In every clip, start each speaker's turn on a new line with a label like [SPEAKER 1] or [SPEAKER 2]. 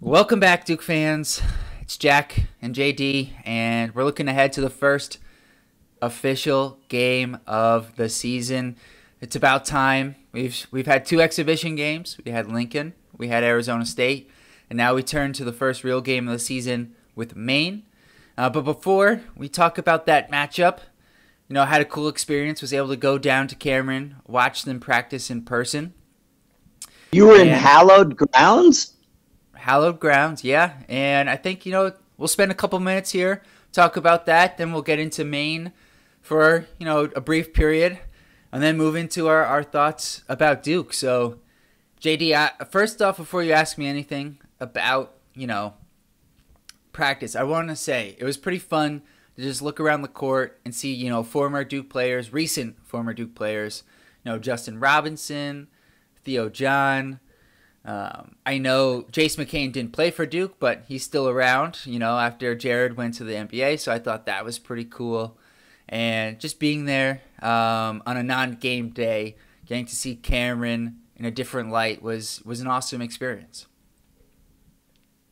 [SPEAKER 1] Welcome back, Duke fans. It's Jack and JD, and we're looking ahead to the first official game of the season. It's about time. We've had two exhibition games. We had Lincoln, we had Arizona State, and now we turn to the first real game of the season with Maine. But before we talk about that matchup, I had a cool experience. Was able to go down to Cameron, watch them practice in person.
[SPEAKER 2] You were in hallowed grounds?
[SPEAKER 1] Hallowed grounds, yeah. And I think, we'll spend a couple minutes here, talk about that. Then we'll get into Maine for, a brief period. And then move into our thoughts about Duke. So, JD, first off, before you ask me anything about, practice, I want to say it was pretty fun to just look around the court and see, former Duke players, recent former Duke players, Justin Robinson, Theo John. I know Jace McCain didn't play for Duke, but he's still around, after Jared went to the NBA. So I thought that was pretty cool. And just being there on a non-game day, getting to see Cameron in a different light was an awesome experience.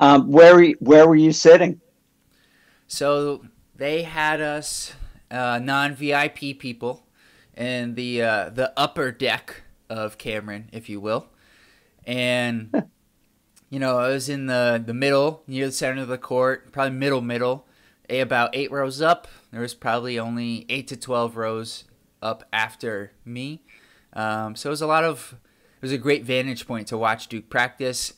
[SPEAKER 2] Where were you sitting?
[SPEAKER 1] So they had us non-VIP people in the upper deck of Cameron, if you will. And, I was in the middle, near the center of the court, probably middle, about 8 rows up. There was probably only 8 to 12 rows up after me. So it was a great vantage point to watch Duke practice.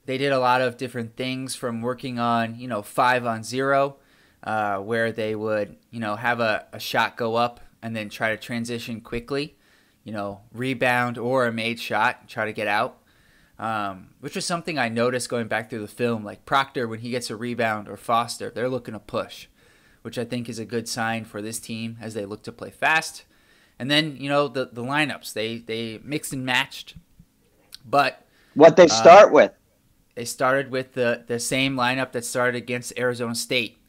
[SPEAKER 1] They did a lot of different things, from working on, 5-on-0, where they would, have a shot go up and then try to transition quickly, rebound or a made shot, try to get out. Which was something I noticed going back through the film. Like Proctor, when he gets a rebound, or Foster, they're looking to push, which I think is a good sign for this team as they look to play fast. And then, the lineups, they mixed and matched. But
[SPEAKER 2] what they start with?
[SPEAKER 1] They started with the same lineup that started against Arizona State,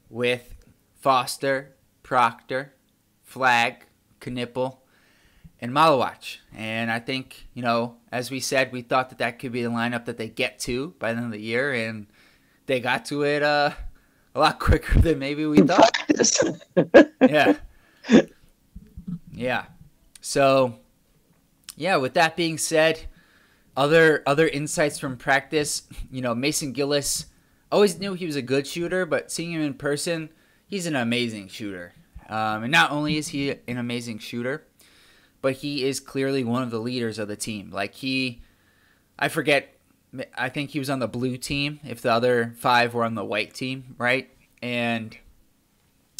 [SPEAKER 1] with Foster, Proctor, Flagg, Knipple, and Malawach. And I think, as we said, we thought that could be the lineup that they get to by the end of the year, and they got to it a lot quicker than maybe we thought. Yeah. So, with that being said, other insights from practice, Mason Gillis, always knew he was a good shooter, but seeing him in person, he's an amazing shooter. And not only is he an amazing shooter, but he is clearly one of the leaders of the team. I think he was on the blue team if the other 5 were on the white team, right? And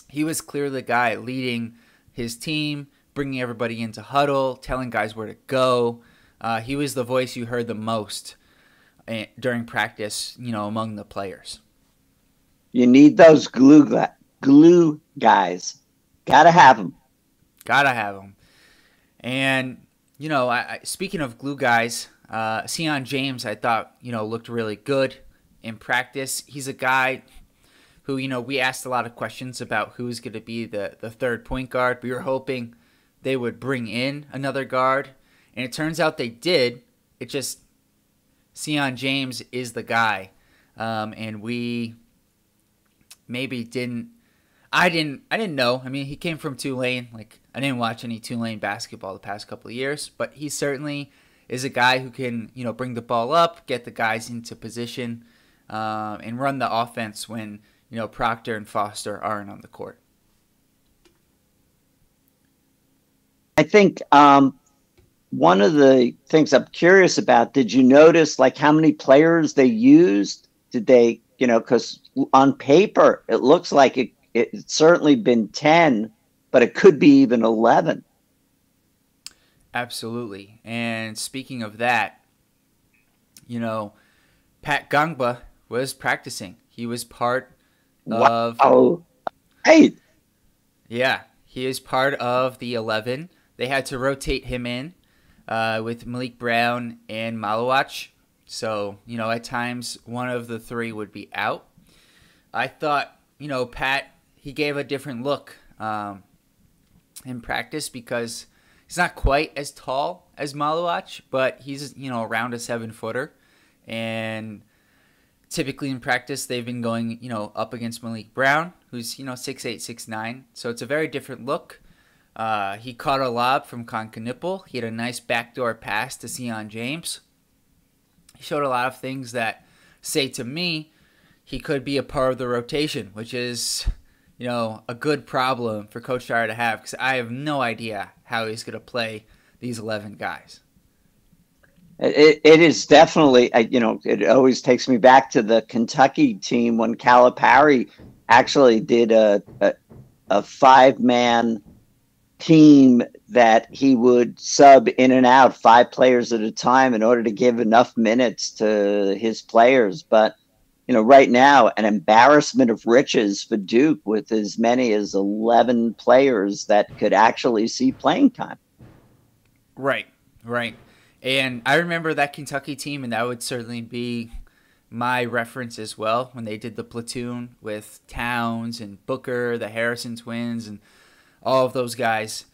[SPEAKER 1] he was clearly the guy leading his team, bringing everybody into huddle, telling guys where to go. He was the voice you heard the most during practice, among the players.
[SPEAKER 2] You need those glue guys. Gotta have them.
[SPEAKER 1] And, speaking of glue guys, Sion James, I thought, looked really good in practice. He's a guy who, we asked a lot of questions about who's going to be the third point guard. We were hoping they would bring in another guard, and it turns out they did. It just, Sion James is the guy. And we maybe didn't. I didn't know. I mean, he came from Tulane. I didn't watch any Tulane basketball the past couple of years, but he certainly is a guy who can, bring the ball up, get the guys into position, and run the offense when, Proctor and Foster aren't on the court.
[SPEAKER 2] I think one of the things I'm curious about, did you notice how many players they used? Did they, because on paper it looks like it's certainly been 10, but it could be even 11.
[SPEAKER 1] Absolutely. And speaking of that, Pat Gangba was practicing. He was part of...
[SPEAKER 2] Wow. Hey!
[SPEAKER 1] Yeah, he is part of the 11. They had to rotate him in with Malik Brown and Malawach. So, at times one of the 3 would be out. I thought, Pat, he gave a different look in practice because he's not quite as tall as Malawach, but he's, around a 7-footer. And Typically in practice, they've been going, up against Malik Brown, who's, 6'8", 6'9". So it's a very different look. He caught a lob from Con Knipple. He had a nice backdoor pass to Sion James. He showed a lot of things that say to me he could be a part of the rotation, which is, a good problem for Coach Scheyer to have, because I have no idea how he's going to play these 11 guys.
[SPEAKER 2] It is definitely, it always takes me back to the Kentucky team when Calipari actually did a 5-man team that he would sub in and out 5 players at a time in order to give enough minutes to his players. But, right now, an embarrassment of riches for Duke with as many as 11 players that could actually see playing time.
[SPEAKER 1] Right. And I remember that Kentucky team, and that would certainly be my reference as well when they did the platoon with Towns and Booker, the Harrison twins, and all of those guys.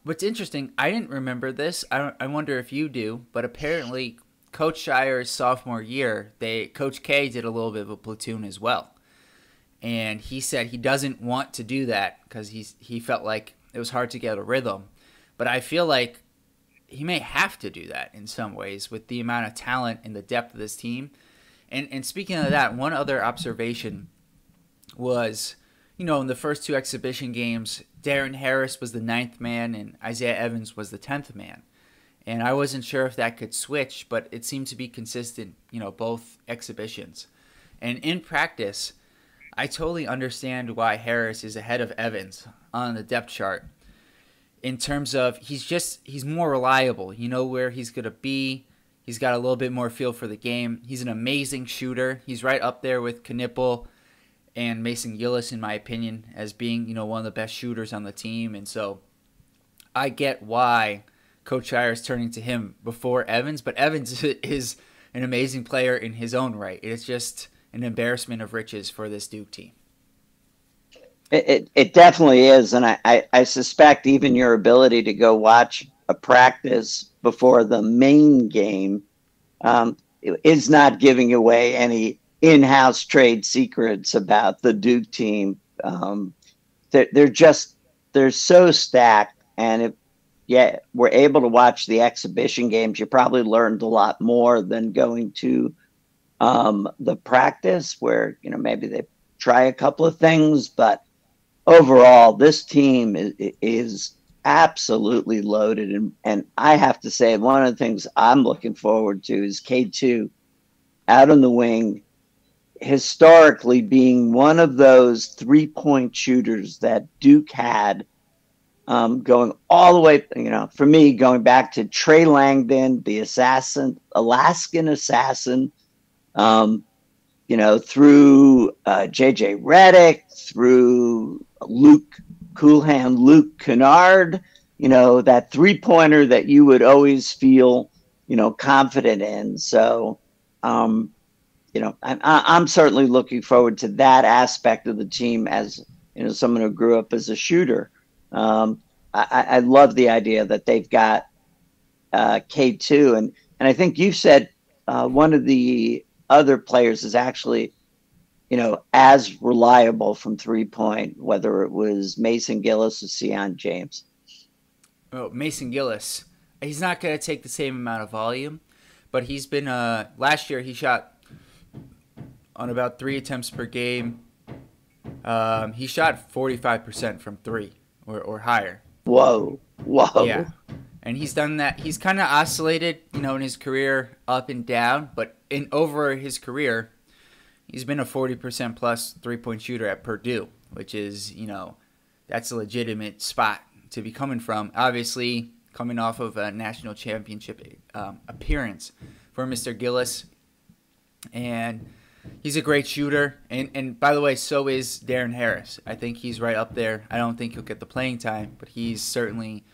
[SPEAKER 1] What's interesting, I didn't remember this. I wonder if you do, but apparently Coach Scheyer's sophomore year, Coach K did a little bit of a platoon as well. And he said he doesn't want to do that because he felt like it was hard to get a rhythm. But I feel like he may have to do that in some ways with the amount of talent and the depth of this team. And speaking of that, one other observation was, in the first 2 exhibition games, Darren Harris was the 9th man and Isaiah Evans was the 10th man. And I wasn't sure if that could switch, but it seemed to be consistent, both exhibitions. And in practice, I totally understand why Harris is ahead of Evans on the depth chart. In terms of he's more reliable. You know where he's going to be. He's got a little bit more feel for the game. He's an amazing shooter. He's right up there with Knipple and Mason Gillis, in my opinion, as being, one of the best shooters on the team. And so I get why Coach Scheyer is turning to him before Evans, but Evans is an amazing player in his own right. It's just an embarrassment of riches for this Duke team.
[SPEAKER 2] It definitely is, and I suspect even your ability to go watch a practice before the main game is not giving away any in-house trade secrets about the Duke team. They're so stacked, and if we're able to watch the exhibition games, you probably learned a lot more than going to the practice where maybe they try a couple of things, but overall, this team is absolutely loaded. And I have to say, one of the things I'm looking forward to is K2 out on the wing, historically being one of those 3-point shooters that Duke had going all the way, for me, going back to Trey Langdon, the Alaskan assassin, through J.J. Redick, through Luke Coolhand, Luke Kennard, that 3-pointer that you would always feel, confident in. So, I'm certainly looking forward to that aspect of the team as, someone who grew up as a shooter. I love the idea that they've got K2. And I think you said one of the other players is actually, as reliable from 3-point, whether it was Mason Gillis or Sion James.
[SPEAKER 1] Oh, Mason Gillis. He's not going to take the same amount of volume, but he's been, last year he shot on about 3 attempts per game. He shot 45% from 3 or higher.
[SPEAKER 2] Whoa.
[SPEAKER 1] Yeah. And he's done that. He's kind of oscillated, in his career up and down, but over his career, he's been a 40% plus 3-point shooter at Purdue, which is, that's a legitimate spot to be coming from. Obviously, coming off of a national championship appearance for Mr. Gillis. And he's a great shooter. And by the way, so is Darren Harris. I think he's right up there. I don't think he'll get the playing time, but he's certainly,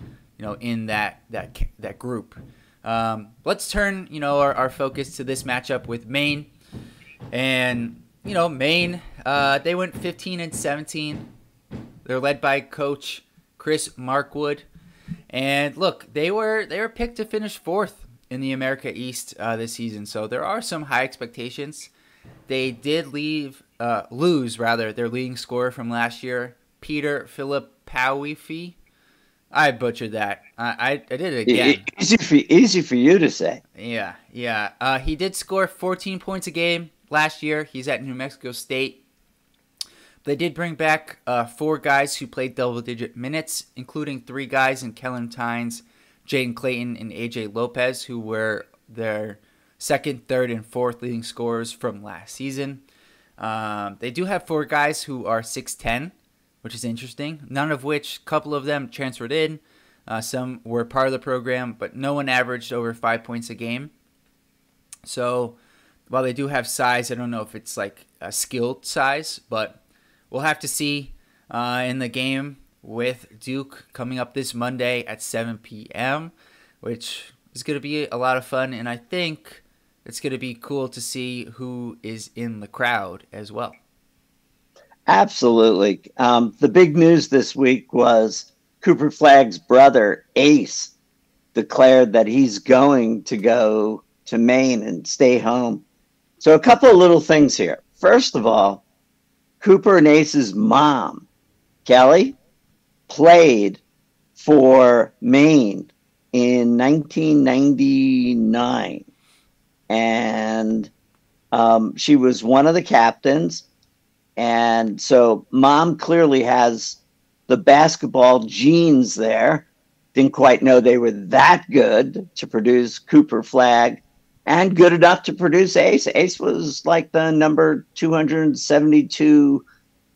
[SPEAKER 1] in that group. Let's turn, our focus to this matchup with Maine. And, Maine, they went 15-17. They're led by Coach Chris Markwood. And look, they were picked to finish 4th in the America East this season. So there are some high expectations. they did lose their leading scorer from last year, Peter Filipowicz. I butchered that. I did it again.
[SPEAKER 2] Easy for you to say.
[SPEAKER 1] Yeah. He did score 14 points a game last year. He's at New Mexico State. They did bring back 4 guys who played double-digit minutes, including 3 guys in Kellen Tynes, Jaden Clayton, and AJ Lopez, who were their second, third, and fourth leading scorers from last season. They do have 4 guys who are 6'10", which is interesting. None of which, a couple of them transferred in. Some were part of the program, but no one averaged over 5 points a game. So while they do have size, I don't know if it's like a skilled size, but we'll have to see in the game with Duke coming up this Monday at 7 p.m., which is going to be a lot of fun, and I think it's going to be cool to see who is in the crowd as well.
[SPEAKER 2] Absolutely. The big news this week was Cooper Flagg's brother, Ace, declared that he's going to go to Maine and stay home. So a couple of little things here. First of all, Cooper and Ace's mom, Kelly, played for Maine in 1999. And she was one of the captains. And so mom clearly has the basketball genes there. Didn't quite know they were that good to produce Cooper Flagg and good enough to produce Ace. Ace was like the number 272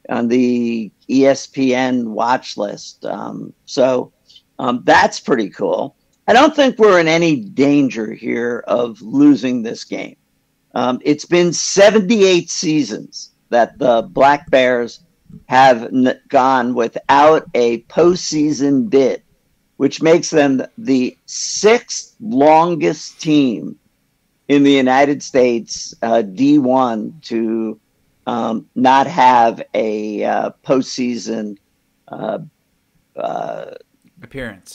[SPEAKER 2] on the ESPN watch list. So that's pretty cool. I don't think we're in any danger here of losing this game. It's been 78 seasons that the Black Bears have gone without a postseason bid, which makes them the 6th longest team in the United States D1 to not have a postseason appearance.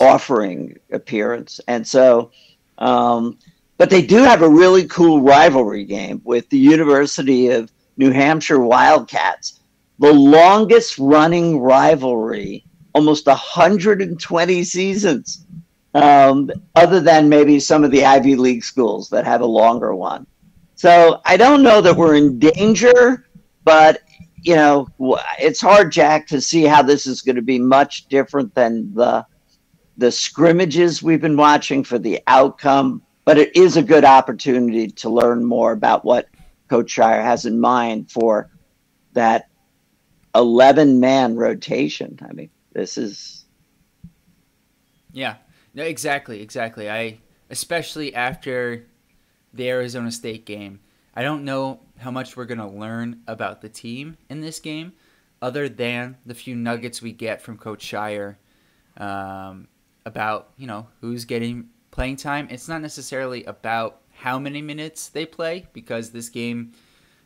[SPEAKER 2] And so, but they do have a really cool rivalry game with the University of New Hampshire Wildcats, the longest running rivalry, almost 120 seasons, other than maybe some of the Ivy League schools that have a longer one. So I don't know that we're in danger, but you know, it's hard, Jack, to see how this is going to be much different than the scrimmages we've been watching for the outcome. But it is a good opportunity to learn more about what Coach Scheyer has in mind for that 11-man rotation. I mean, this is...
[SPEAKER 1] Yeah, no, exactly. Especially after the Arizona State game, I don't know how much we're going to learn about the team in this game other than the few nuggets we get from Coach Scheyer about, you know, who's getting playing time. It's not necessarily about how many minutes they play, because this game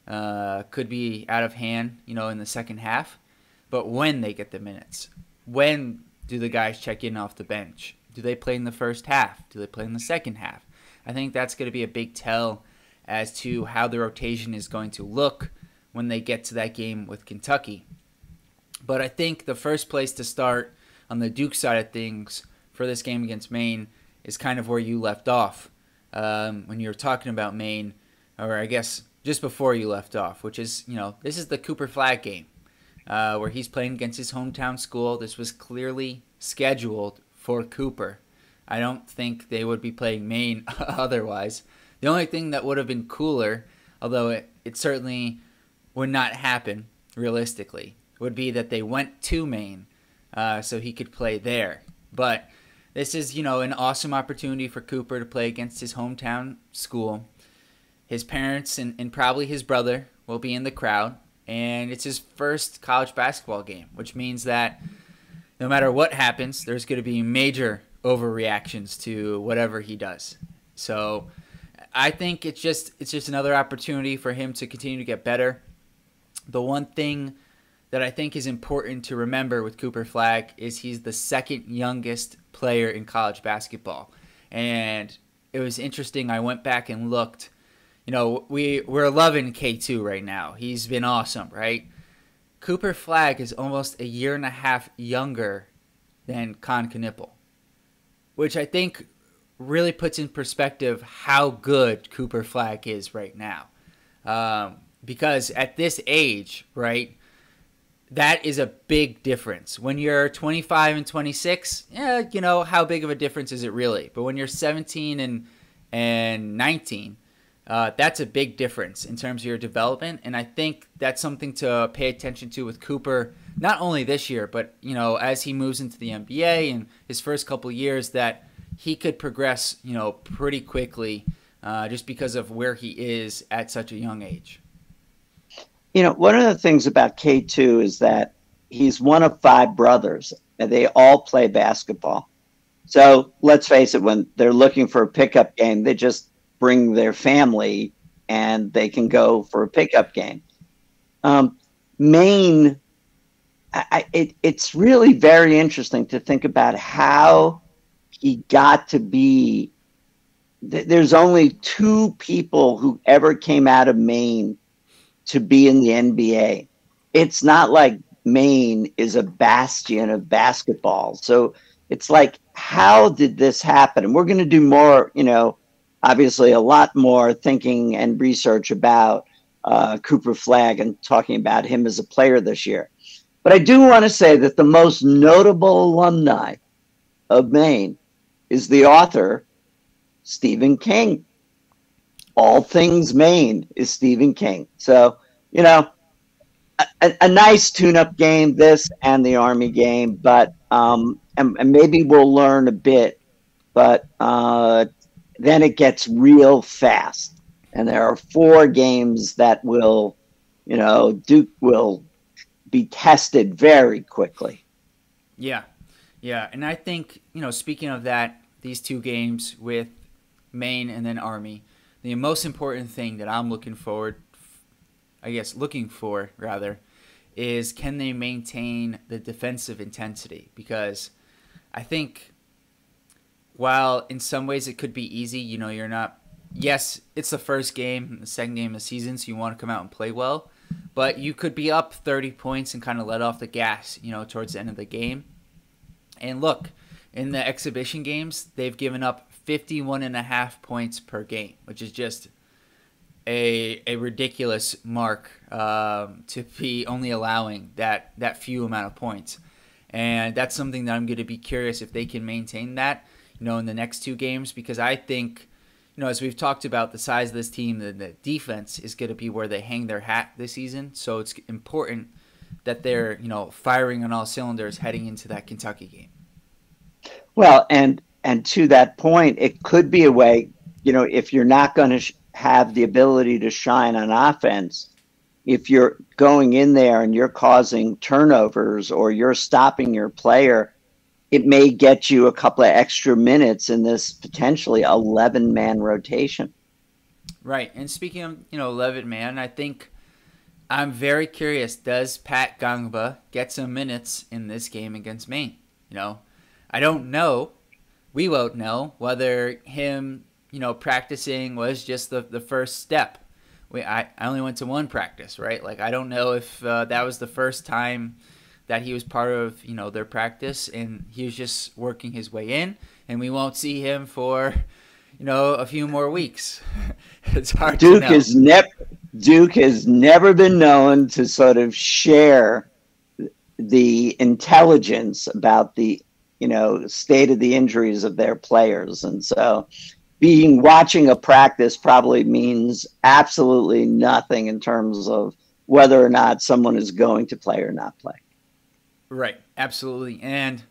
[SPEAKER 1] could be out of hand, you know, in the second half. But when they get the minutes, when do the guys check in off the bench? Do they play in the first half? Do they play in the second half? I think that's going to be a big tell as to how the rotation is going to look when they get to that game with Kentucky. But I think the first place to start on the Duke side of things for this game against Maine is kind of where you left off when you were talking about Maine, or I guess just before you left off, which is, you know, this is the Cooper Flagg game where he's playing against his hometown school. This was clearly scheduled for Cooper. I don't think they would be playing Maine otherwise. The only thing that would have been cooler, although it certainly would not happen realistically, would be that they went to Maine so he could play there. But this is, you know, an awesome opportunity for Cooper to play against his hometown school. His parents and probably his brother will be in the crowd, and it's his first college basketball game, which means that no matter what happens, there's going to be major overreactions to whatever he does. So I think it's just another opportunity for him to continue to get better. The one thing that I think is important to remember with Cooper Flagg is he's the second youngest player in college basketball. And it was interesting. I went back and looked. we're loving K2 right now. He's been awesome, right? Cooper Flagg is almost a year and a half younger than Con Knipple, which I think really puts in perspective how good Cooper Flagg is right now. Because at this age, right, that is a big difference. When you're 25 and 26, yeah, how big of a difference is it really? But when you're 17 and 19, that's a big difference in terms of your development. And I think that's something to pay attention to with Cooper, not only this year, but, as he moves into the NBA and his first couple years, that he could progress, pretty quickly just because of where he is at such a young age.
[SPEAKER 2] One of the things about K2 is that he's one of 5 brothers, and they all play basketball. So let's face it, when they're looking for a pickup game, they just bring their family and they can go for a pickup game. Maine, it's really very interesting to think about how he got to be. There's only 2 people who ever came out of Maine to be in the NBA. It's not like Maine is a bastion of basketball. So it's like, how did this happen? And we're going to do more, obviously a lot more thinking and research about Cooper Flagg and talking about him as a player this year. But I do want to say that the most notable alumni of Maine is the author, Stephen King. All things Maine is Stephen King. So, a nice tune-up game, this and the Army game, but and maybe we'll learn a bit, but then it gets real fast. And there are 4 games that will, Duke will be tested very quickly.
[SPEAKER 1] Yeah. Yeah. And I think, speaking of that, these 2 games with Maine and then Army, the most important thing that I'm looking for, is can they maintain the defensive intensity? Because I think while in some ways it could be easy, you're not, yes, it's the first game, the second game of the season, so you want to come out and play well, but you could be up 30 points and kind of let off the gas, towards the end of the game. And look, in the exhibition games, they've given up 51.5 points per game, which is just a ridiculous mark to be only allowing that few amount of points. And that's something that I'm going to be curious if they can maintain that, in the next 2 games, because I think, as we've talked about the size of this team, the defense is going to be where they hang their hat this season. So it's important that they're, firing on all cylinders heading into that Kentucky game.
[SPEAKER 2] Well, and to that point, it could be a way, if you're not going to have the ability to shine on offense, if you're going in there and you're causing turnovers or you're stopping your player, it may get you a couple of extra minutes in this potentially 11-man rotation.
[SPEAKER 1] Right. And speaking of, 11-man, I think I'm very curious, does Pat Gangba get some minutes in this game against Maine? I don't know. We won't know whether him, practicing was just the first step. I only went to 1 practice, right? Like, I don't know if that was the first time that he was part of, their practice, and he was just working his way in, and we won't see him for, a few more weeks. It's hard to know.
[SPEAKER 2] Duke has never been known to sort of share the intelligence about the, state of the injuries of their players. And so watching a practice probably means absolutely nothing in terms of whether or not someone is going to play or not play.
[SPEAKER 1] Right. Absolutely. And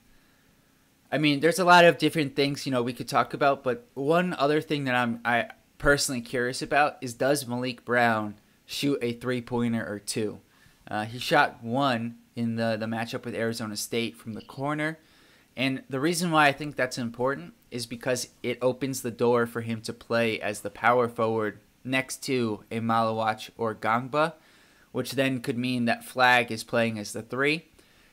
[SPEAKER 1] I mean, there's a lot of different things, we could talk about, but one other thing that I personally curious about is, does Malik Brown shoot a 3-pointer or 2? He shot 1 in the matchup with Arizona State from the corner. And the reason why I think that's important is because it opens the door for him to play as the power forward next to a Malawach or Gangba, which then could mean that Flagg is playing as the 3.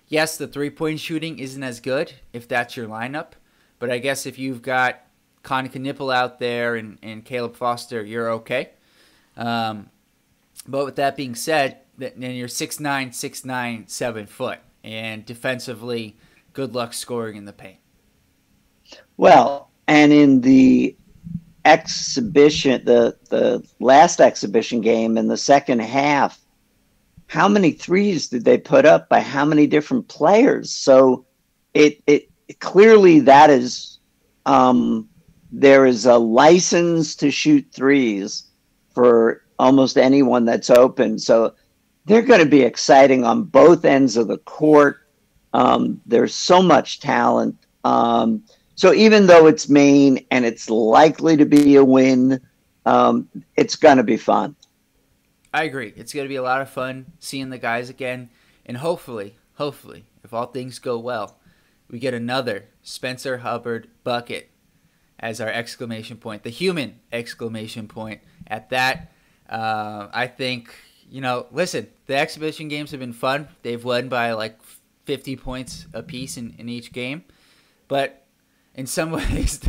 [SPEAKER 1] Yes, the 3-point shooting isn't as good if that's your lineup, but I guess if you've got Con Knipple out there and Caleb Foster, you're okay. Um, but with that being said, then you're 6'9", 6'9", 7 foot, and defensively, good luck scoring in the paint.
[SPEAKER 2] Well, and in the exhibition, the last exhibition game in the second half, how many threes did they put up by how many different players? So it clearly that is there is a license to shoot threes for almost anyone that's open. So they're going to be exciting on both ends of the court. There's so much talent. So even though it's Maine and it's likely to be a win, it's going to be fun.
[SPEAKER 1] I agree. It's going to be a lot of fun seeing the guys again. And hopefully, if all things go well, we get another Spencer Hubbard bucket as our exclamation point, the human exclamation point at that. I think, listen, the exhibition games have been fun. They've won by like 50 points apiece in each game. But in some ways,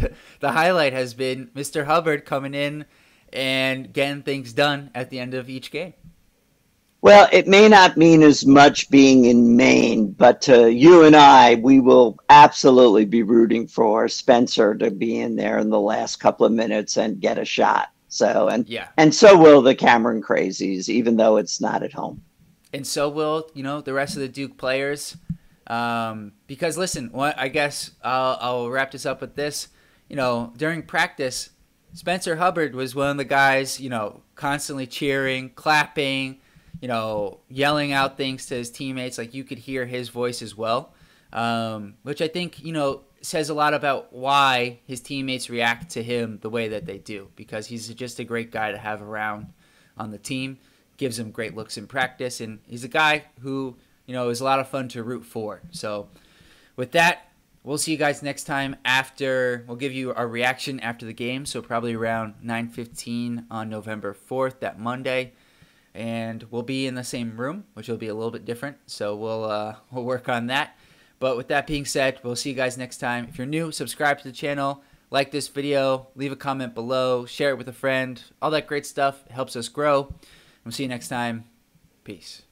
[SPEAKER 1] the highlight has been Mr. Hubbard coming in and getting things done at the end of each game.
[SPEAKER 2] Well, it may not mean as much being in Maine, but to you and I, we will absolutely be rooting for Spencer to be in there in the last couple of minutes and get a shot. So, and so will the Cameron Crazies, even though it's not at home.
[SPEAKER 1] And so will, the rest of the Duke players. Because listen, I guess I'll wrap this up with this. During practice, Spencer Hubbard was one of the guys, constantly cheering, clapping, yelling out things to his teammates. Like, you could hear his voice as well, which I think, says a lot about why his teammates react to him the way that they do, because he's just a great guy to have around on the team, gives him great looks in practice, and he's a guy who, is a lot of fun to root for. So with that, we'll see you guys next time we'll give you our reaction after the game, so probably around 9:15 on November 4th, that Monday. And we'll be in the same room, which will be a little bit different, so we'll work on that. But with that being said, we'll see you guys next time. If you're new, subscribe to the channel, like this video, leave a comment below, share it with a friend, all that great stuff. It helps us grow. We'll see you next time. Peace.